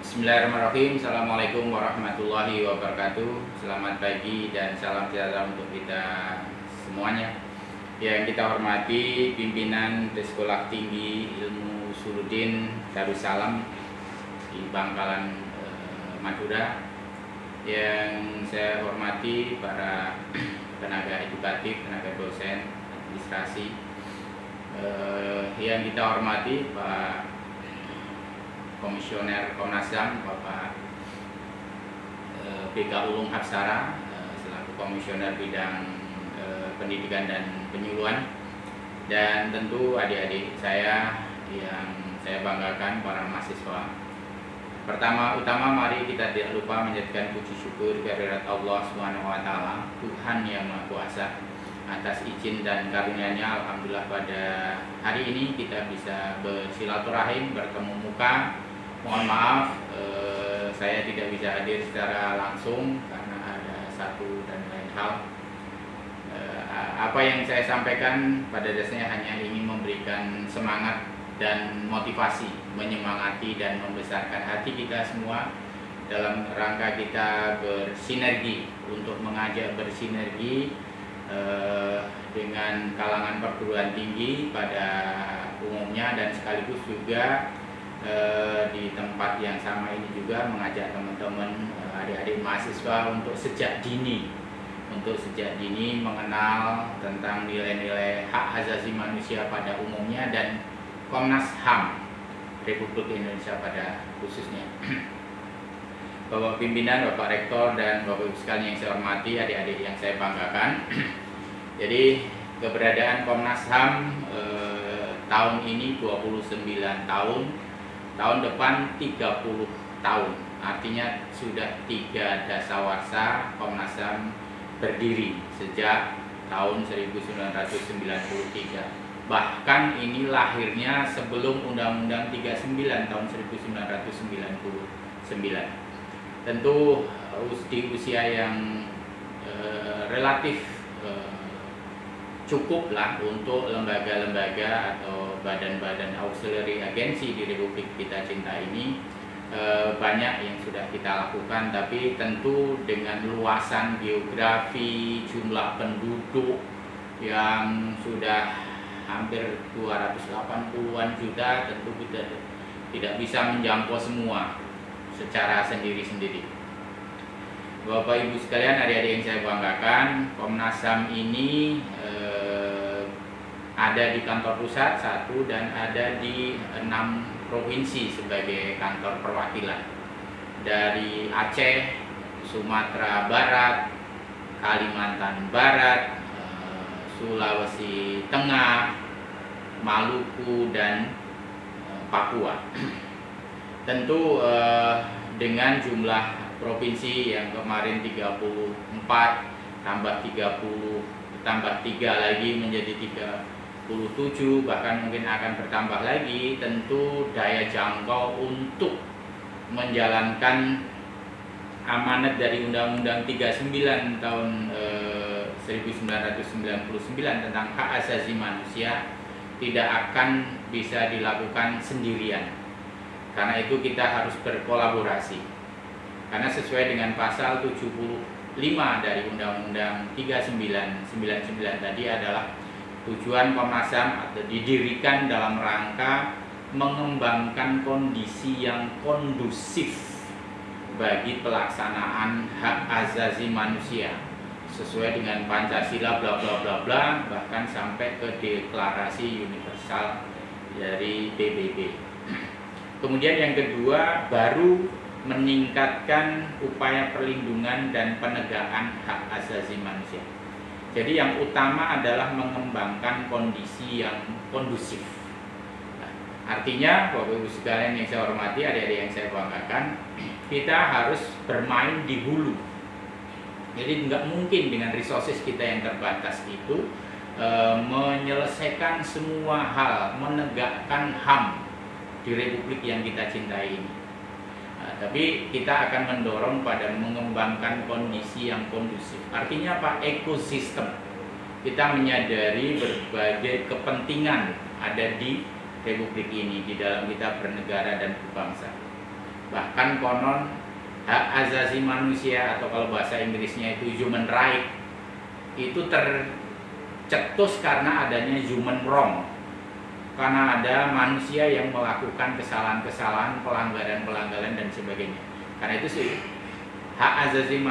Bismillahirrahmanirrahim. Assalamualaikum warahmatullahi wabarakatuh. Selamat pagi dan salam sejahtera untuk kita semuanya. Yang kita hormati pimpinan Sekolah Tinggi Ilmu Usuluddin Darussalam di Bangkalan, Madura. Yang saya hormati para tenaga edukatif, tenaga dosen, administrasi. Yang kita hormati Pak Komisioner Komnas HAM Bapak BK Ulung Hapsara selaku Komisioner Bidang Pendidikan dan Penyuluhan, dan tentu adik-adik saya yang saya banggakan, para mahasiswa. Pertama-tama mari kita tidak lupa menjadikan puji syukur kehadirat Allah SWT, Tuhan yang Maha Kuasa, atas izin dan karunia-Nya. Alhamdulillah pada hari ini kita bisa bersilaturahim, bertemu muka. Mohon maaf saya tidak bisa hadir secara langsung karena ada satu dan lain hal. Apa yang saya sampaikan pada dasarnya hanya ingin memberikan semangat dan motivasi, menyemangati dan membesarkan hati kita semua dalam rangka kita bersinergi, untuk mengajak bersinergi dengan kalangan perguruan tinggi pada umumnya, dan sekaligus juga di tempat yang sama ini juga mengajak teman-teman adik-adik mahasiswa untuk sejak dini mengenal tentang nilai-nilai hak asasi manusia pada umumnya dan Komnas HAM Republik Indonesia pada khususnya. Bapak pimpinan, Bapak Rektor, dan Bapak Ibu sekalian yang saya hormati, adik-adik yang saya banggakan. Jadi keberadaan Komnas HAM tahun ini 29 tahun, tahun depan 30 tahun. Artinya sudah 3 dasawarsa Komnas HAM berdiri sejak tahun 1993. Bahkan ini lahirnya sebelum Undang-Undang 39 tahun 1999. Tentu di usia yang relatif cukup lah untuk lembaga-lembaga atau badan-badan auxiliary agensi di Republik kita cinta ini. Banyak yang sudah kita lakukan, tapi tentu dengan luasan geografi, jumlah penduduk yang sudah hampir 280-an juta, tentu kita tidak bisa menjangkau semua secara sendiri-sendiri. Bapak Ibu sekalian, adik-adik yang saya banggakan, Komnas HAM ini ada di kantor pusat 1 dan ada di 6 provinsi sebagai kantor perwakilan. Dari Aceh, Sumatera Barat, Kalimantan Barat, Sulawesi Tengah, Maluku, dan Papua. Tentu dengan jumlah provinsi yang kemarin 34 tambah 30 tambah 3 lagi menjadi 37, bahkan mungkin akan bertambah lagi, tentu daya jangkau untuk menjalankan amanat dari Undang-Undang 39 tahun 1999 tentang hak asasi manusia tidak akan bisa dilakukan sendirian. Karena itu kita harus berkolaborasi. Karena sesuai dengan pasal 75 dari Undang-Undang 3999 tadi adalah tujuan Komnas HAM atau didirikan dalam rangka mengembangkan kondisi yang kondusif bagi pelaksanaan hak asasi manusia sesuai dengan Pancasila bla bla bla bla, bahkan sampai ke Deklarasi Universal dari PBB. Kemudian yang kedua, baru meningkatkan upaya perlindungan dan penegakan hak asasi manusia. Jadi yang utama adalah mengembangkan kondisi yang kondusif. Nah, artinya Bapak Ibu sekalian yang saya hormati, adik-adik yang saya banggakan, kita harus bermain di hulu. Jadi nggak mungkin dengan resources kita yang terbatas itu menyelesaikan semua hal, menegakkan HAM di Republik yang kita cintai ini. Tapi kita akan mendorong pada mengembangkan kondisi yang kondusif. Artinya apa? Ekosistem. Kita menyadari berbagai kepentingan ada di Republik ini, di dalam kita bernegara dan berbangsa. Bahkan Bahkan konon hak asasi manusia atau kalau bahasa Inggrisnya itu human right itu tercetus karena adanya human wrong, karena ada manusia yang melakukan kesalahan-kesalahan, pelanggaran-pelanggaran dan sebagainya. Karena itu sih hak asasi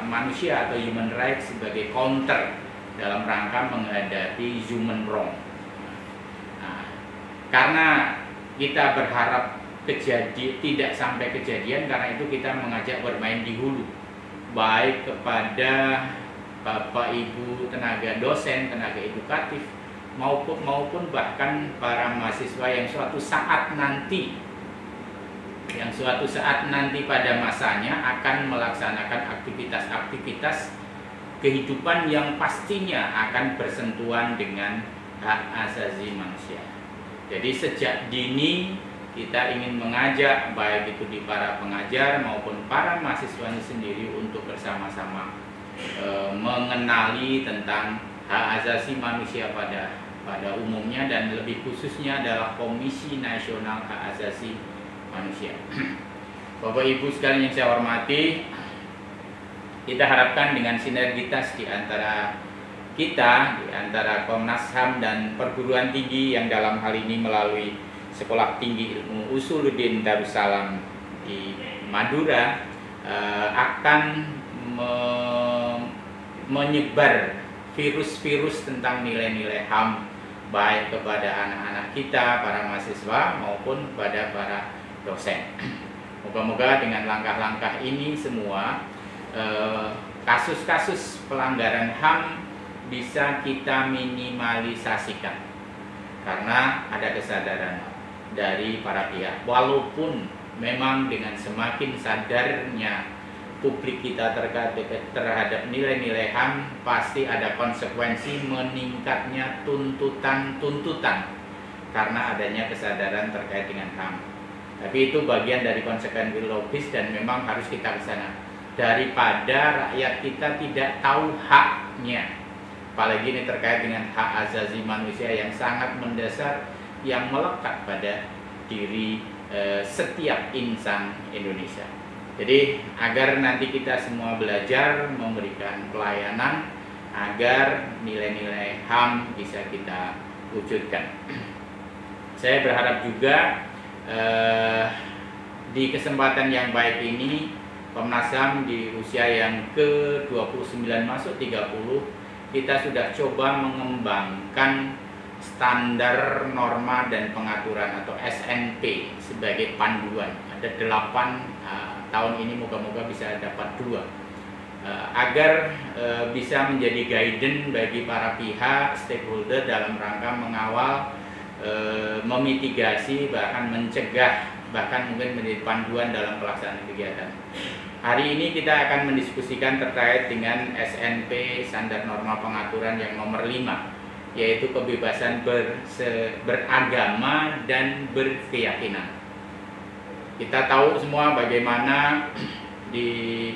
manusia atau human rights sebagai counter dalam rangka menghadapi human wrong. Nah, karena kita berharap tidak sampai kejadian, karena itu kita mengajak bermain di hulu, baik kepada Bapak Ibu tenaga dosen, tenaga edukatif, maupun bahkan para mahasiswa yang suatu saat nanti pada masanya akan melaksanakan aktivitas-aktivitas kehidupan yang pastinya akan bersentuhan dengan hak asasi manusia. Jadi sejak dini kita ingin mengajak baik itu di para pengajar maupun para mahasiswanya sendiri untuk bersama-sama mengenali tentang hak asasi manusia pada umumnya, dan lebih khususnya adalah Komisi Nasional Hak Asasi Manusia. Bapak Ibu sekalian yang saya hormati, kita harapkan dengan sinergitas di antara Komnas HAM dan perguruan tinggi yang dalam hal ini melalui Sekolah Tinggi Ilmu Usuluddin Darussalam di Madura akan menyebar virus-virus tentang nilai-nilai HAM baik kepada anak-anak kita, para mahasiswa maupun kepada para dosen. Moga-moga dengan langkah-langkah ini semua kasus-kasus pelanggaran HAM bisa kita minimalisasikan, karena ada kesadaran dari para pihak. Walaupun memang dengan semakin sadarnya publik kita terhadap nilai-nilai HAM, pasti ada konsekuensi meningkatnya tuntutan karena adanya kesadaran terkait dengan HAM. Tapi itu bagian dari konsekuensi logis dan memang harus kita ke sana. Daripada rakyat kita tidak tahu haknya, apalagi ini terkait dengan hak asasi manusia yang sangat mendasar, yang melekat pada diri setiap insan Indonesia. Jadi agar nanti kita semua belajar memberikan pelayanan, agar nilai-nilai HAM bisa kita wujudkan. Saya berharap juga di kesempatan yang baik ini Komnas HAM di usia yang ke-29 masuk 30, kita sudah coba mengembangkan standar norma dan pengaturan atau SNP sebagai panduan. Ada 8 tahun ini, moga-moga bisa dapat 2 agar bisa menjadi guidance bagi para pihak stakeholder dalam rangka mengawal, memitigasi, bahkan mencegah, bahkan mungkin menjadi panduan dalam pelaksanaan kegiatan. Hari ini kita akan mendiskusikan terkait dengan SNP standar norma pengaturan yang nomor 5, yaitu kebebasan beragama dan berkeyakinan. Kita tahu semua bagaimana di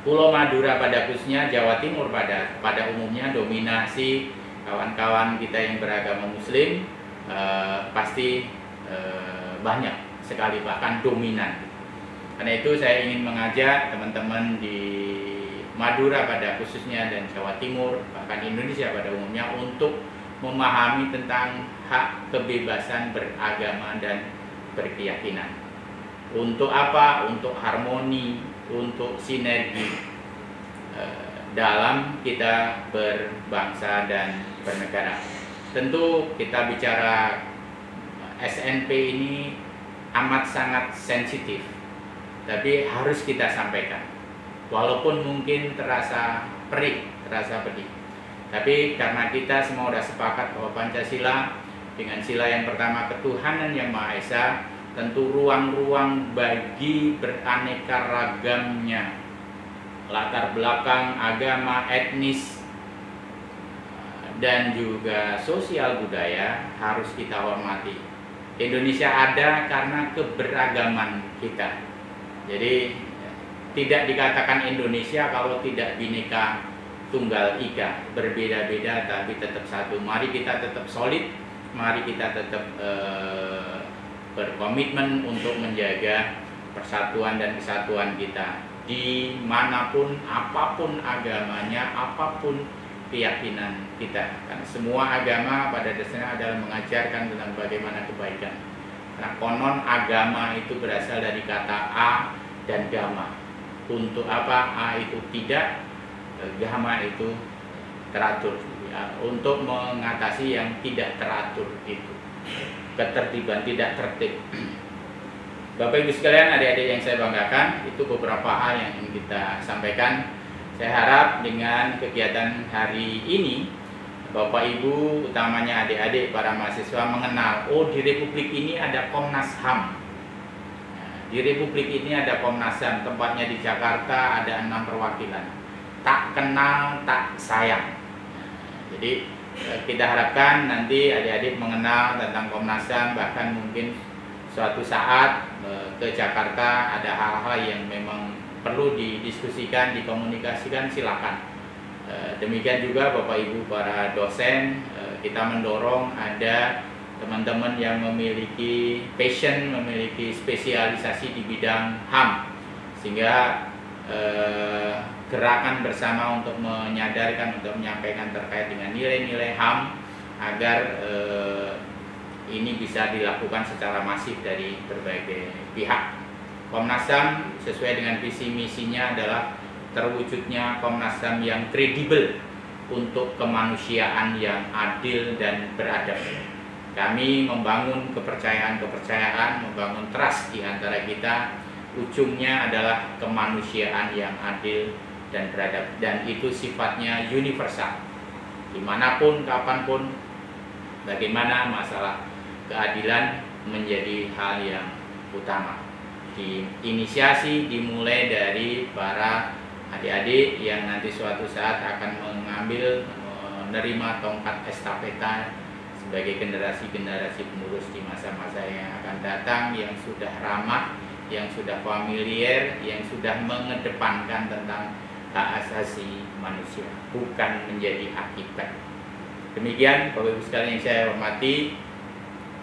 Pulau Madura pada khususnya, Jawa Timur pada umumnya, dominasi kawan-kawan kita yang beragama Muslim pasti banyak sekali, bahkan dominan. Karena itu saya ingin mengajak teman-teman di Madura pada khususnya dan Jawa Timur, bahkan Indonesia pada umumnya, untuk memahami tentang hak kebebasan beragama dan berkeyakinan. Untuk apa? Untuk harmoni, untuk sinergi dalam kita berbangsa dan bernegara. Tentu kita bicara SNP ini amat sangat sensitif, tapi harus kita sampaikan. Walaupun mungkin terasa perih, terasa pedih, tapi karena kita semua sudah sepakat bahwa Pancasila dengan sila yang pertama ketuhanan yang Maha Esa, tentu ruang-ruang bagi beraneka ragamnya latar belakang agama, etnis, dan juga sosial budaya harus kita hormati. Indonesia ada karena keberagaman kita. Jadi tidak dikatakan Indonesia kalau tidak Bhinneka Tunggal Ika, berbeda-beda tapi tetap satu. Mari kita tetap solid, mari kita tetap berkomitmen untuk menjaga persatuan dan kesatuan kita. Dimanapun, apapun agamanya, apapun keyakinan kita. Karena semua agama pada dasarnya adalah mengajarkan tentang bagaimana kebaikan. Nah, konon agama itu berasal dari kata a dan gama. Untuk apa a itu tidak, gama itu teratur. Untuk mengatasi yang tidak teratur itu, ketertiban, tidak tertib. Bapak Ibu sekalian, adik-adik yang saya banggakan, itu beberapa hal yang ingin kita sampaikan. Saya harap dengan kegiatan hari ini, Bapak Ibu, utamanya adik-adik para mahasiswa mengenal, oh di Republik ini ada Komnas HAM. Di Republik ini ada Komnas HAM, tempatnya di Jakarta, ada 6 perwakilan. Tak kenal, tak sayang. Jadi kita harapkan nanti adik-adik mengenal tentang Komnas HAM, bahkan mungkin suatu saat ke Jakarta ada hal-hal yang memang perlu didiskusikan, dikomunikasikan, silakan. Demikian juga Bapak Ibu para dosen, kita mendorong ada teman-teman yang memiliki passion, memiliki spesialisasi di bidang HAM, sehingga gerakan bersama untuk menyadarkan, untuk menyampaikan terkait dengan nilai-nilai HAM agar ini bisa dilakukan secara masif dari berbagai pihak. Komnas HAM sesuai dengan visi misinya adalah terwujudnya Komnas HAM yang kredibel untuk kemanusiaan yang adil dan beradab. Kami membangun kepercayaan, membangun trust di antara kita. Ujungnya adalah kemanusiaan yang adil dan beradab, dan itu sifatnya universal. Dimanapun, kapanpun, bagaimana masalah keadilan menjadi hal yang utama. Diinisiasi, dimulai dari para adik-adik yang nanti suatu saat akan menerima tongkat estafeta sebagai generasi-generasi penerus di masa-masa yang akan datang, yang sudah ramah, yang sudah familiar, yang sudah mengedepankan tentang hak asasi manusia, bukan menjadi akibat. Demikian Bapak Ibu sekalian yang saya hormati,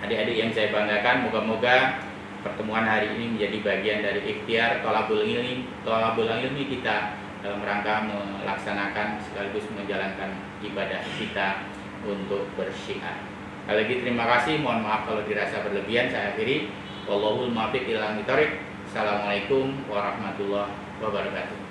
adik-adik yang saya banggakan, moga-moga pertemuan hari ini menjadi bagian dari ikhtiar thalabul ilmi kita dalam rangka melaksanakan sekaligus menjalankan ibadah kita untuk bersyiar. Sekali lagi terima kasih, mohon maaf kalau dirasa berlebihan. Saya akhiri. Wallahul muwaffiq ila aqwamit thoriq. Assalamualaikum warahmatullahi wabarakatuh.